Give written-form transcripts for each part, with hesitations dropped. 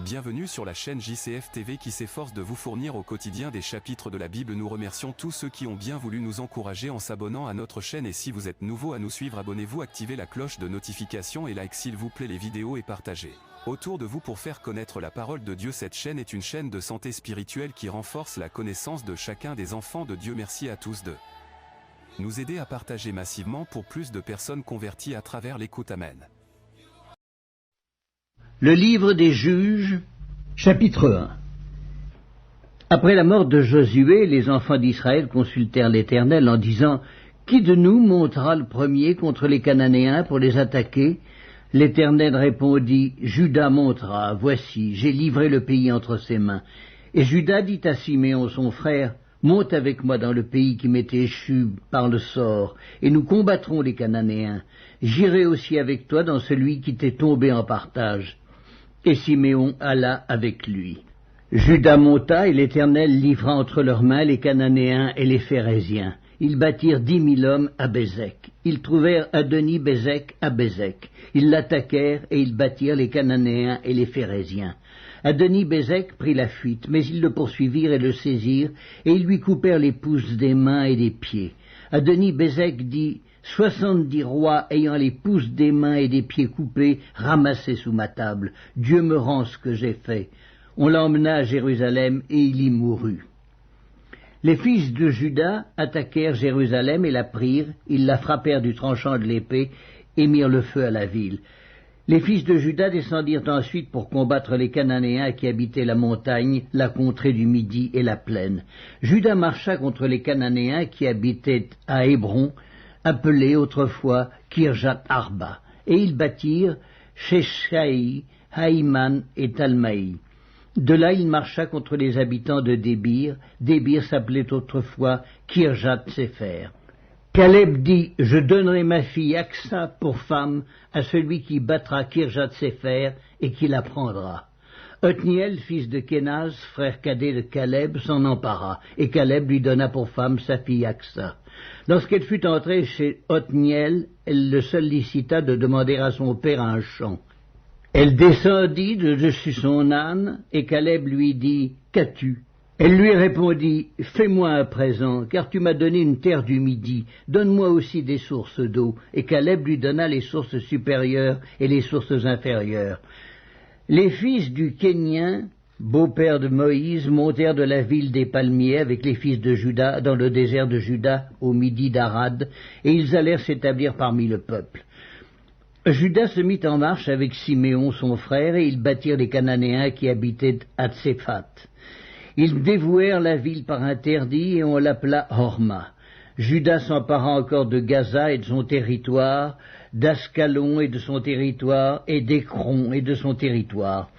Bienvenue sur la chaîne JCF TV qui s'efforce de vous fournir au quotidien des chapitres de la Bible. Nous remercions tous ceux qui ont bien voulu nous encourager en s'abonnant à notre chaîne, et si vous êtes nouveau à nous suivre, abonnez-vous, activez la cloche de notification et like s'il vous plaît les vidéos et partagez autour de vous pour faire connaître la parole de Dieu. Cette chaîne est une chaîne de santé spirituelle qui renforce la connaissance de chacun des enfants de Dieu. Merci à tous de nous aider à partager massivement pour plus de personnes converties à travers l'écoute. Amen. Le livre des Juges, chapitre 1. Après la mort de Josué, les enfants d'Israël consultèrent l'Éternel en disant: Qui de nous montera le premier contre les Cananéens pour les attaquer? L'Éternel répondit: Juda montera, voici, j'ai livré le pays entre ses mains. Et Juda dit à Siméon son frère: Monte avec moi dans le pays qui m'est échu par le sort, et nous combattrons les Cananéens. J'irai aussi avec toi dans celui qui t'est tombé en partage. Et Siméon alla avec lui. Juda monta, et l'Éternel livra entre leurs mains les Cananéens et les Phéréziens. Ils bâtirent 10 000 hommes à Bézek. Ils trouvèrent Adoni-Bézek à Bézek. Ils l'attaquèrent, et ils battirent les Cananéens et les Phéréziens. Adoni-Bézek prit la fuite, mais ils le poursuivirent et le saisirent, et ils lui coupèrent les pouces des mains et des pieds. Adoni-Bézek dit: 70 rois ayant les pouces des mains et des pieds coupés, ramassés sous ma table. Dieu me rend ce que j'ai fait. On l'emmena à Jérusalem, et il y mourut. Les fils de Juda attaquèrent Jérusalem et la prirent. Ils la frappèrent du tranchant de l'épée et mirent le feu à la ville. Les fils de Juda descendirent ensuite pour combattre les Cananéens qui habitaient la montagne, la contrée du Midi et la plaine. Juda marcha contre les Cananéens qui habitaient à Hébron, appelé autrefois Kirjat Arba, et ils bâtirent Sheshaï, Haïman et Talmaï. De là il marcha contre les habitants de Débir. Débir s'appelait autrefois Kirjat Sefer. Caleb dit: Je donnerai ma fille Aksa pour femme à celui qui battra Kirjat Sefer et qui la prendra. Othniel, fils de Kénaz, frère cadet de Caleb, s'en empara, et Caleb lui donna pour femme sa fille Aksa. Lorsqu'elle fut entrée chez Othniel, elle le sollicita de demander à son père un champ. Elle descendit de dessus son âne, et Caleb lui dit: Qu'as-tu? Elle lui répondit: Fais-moi un présent, car tu m'as donné une terre du Midi, donne-moi aussi des sources d'eau. Et Caleb lui donna les sources supérieures et les sources inférieures. Les fils du Kénien, beau-père de Moïse, montèrent de la ville des palmiers avec les fils de Juda dans le désert de Juda au midi d'Arad, et ils allèrent s'établir parmi le peuple. Juda se mit en marche avec Siméon son frère, et ils battirent les Cananéens qui habitaient à Tséphat. Ils dévouèrent la ville par interdit, et on l'appela Horma. Juda s'empara encore de Gaza et de son territoire, d'Ascalon et de son territoire, et d'Écron et de son territoire.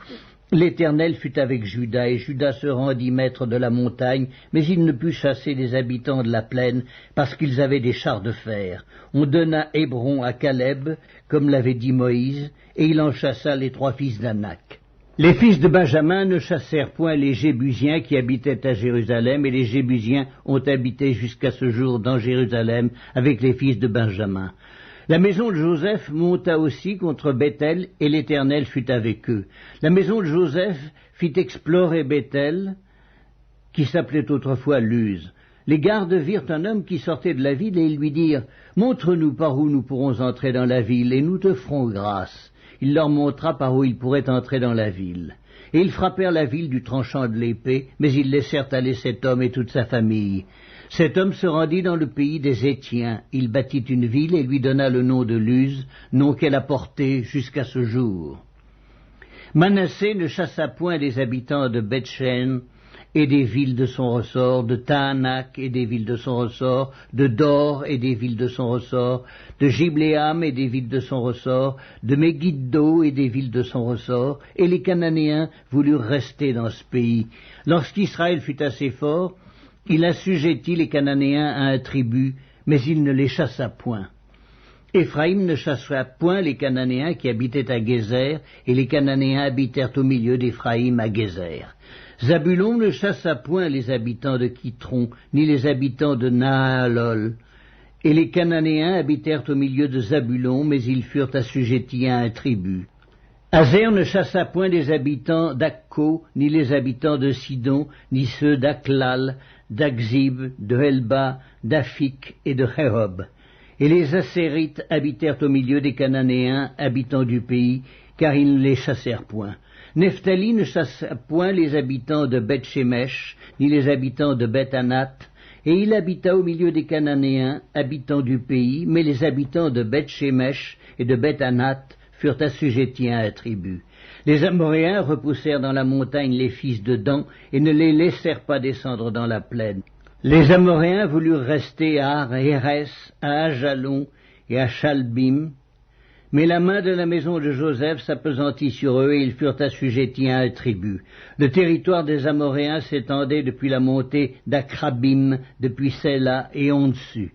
L'Éternel fut avec Juda, et Juda se rendit maître de la montagne, mais il ne put chasser les habitants de la plaine, parce qu'ils avaient des chars de fer. On donna Hébron à Caleb, comme l'avait dit Moïse, et il en chassa les 3 fils d'Anak. Les fils de Benjamin ne chassèrent point les Jébusiens qui habitaient à Jérusalem, et les Jébusiens ont habité jusqu'à ce jour dans Jérusalem avec les fils de Benjamin. La maison de Joseph monta aussi contre Béthel, et l'Éternel fut avec eux. La maison de Joseph fit explorer Béthel, qui s'appelait autrefois Luz. Les gardes virent un homme qui sortait de la ville, et ils lui dirent: Montre-nous par où nous pourrons entrer dans la ville, et nous te ferons grâce. Il leur montra par où ils pourraient entrer dans la ville. Et ils frappèrent la ville du tranchant de l'épée, mais ils laissèrent aller cet homme et toute sa famille. Cet homme se rendit dans le pays des Étiens. Il bâtit une ville et lui donna le nom de Luz, nom qu'elle a porté jusqu'à ce jour. Manassé ne chassa point les habitants de Beth-Shen et des villes de son ressort, de Tahanak et des villes de son ressort, de Dor et des villes de son ressort, de Gibléam et des villes de son ressort, de Megiddo et des villes de son ressort, et les Cananéens voulurent rester dans ce pays. Lorsqu'Israël fut assez fort, il assujettit les Cananéens à un tribut, mais il ne les chassa point. Éphraïm ne chassa point les Cananéens qui habitaient à Gézer, et les Cananéens habitèrent au milieu d'Éphraïm à Gézer. Zabulon ne chassa point les habitants de Kitron, ni les habitants de Nahalol. Et les Cananéens habitèrent au milieu de Zabulon, mais ils furent assujettis à un tribut. Hazer ne chassa point les habitants d'Akko, ni les habitants de Sidon, ni ceux d'Aklal, d'Akzib, de Helba, d'Afik et de Rehob. Et les Asérites habitèrent au milieu des Cananéens, habitants du pays, car ils ne les chassèrent point. Nephtali ne chassa point les habitants de Beth-Shemesh, ni les habitants de Beth-Anath, et il habita au milieu des Cananéens, habitants du pays, mais les habitants de Beth-Shemesh et de Beth-Anath furent assujettis à un tribut. Les Amoréens repoussèrent dans la montagne les fils de Dan et ne les laissèrent pas descendre dans la plaine. Les Amoréens voulurent rester à Ar-Hérès, à Ajalon et à Chalbim, mais la main de la maison de Joseph s'appesantit sur eux et ils furent assujettis à un tribut. Le territoire des Amoréens s'étendait depuis la montée d'Akrabim, depuis Séla et en dessus.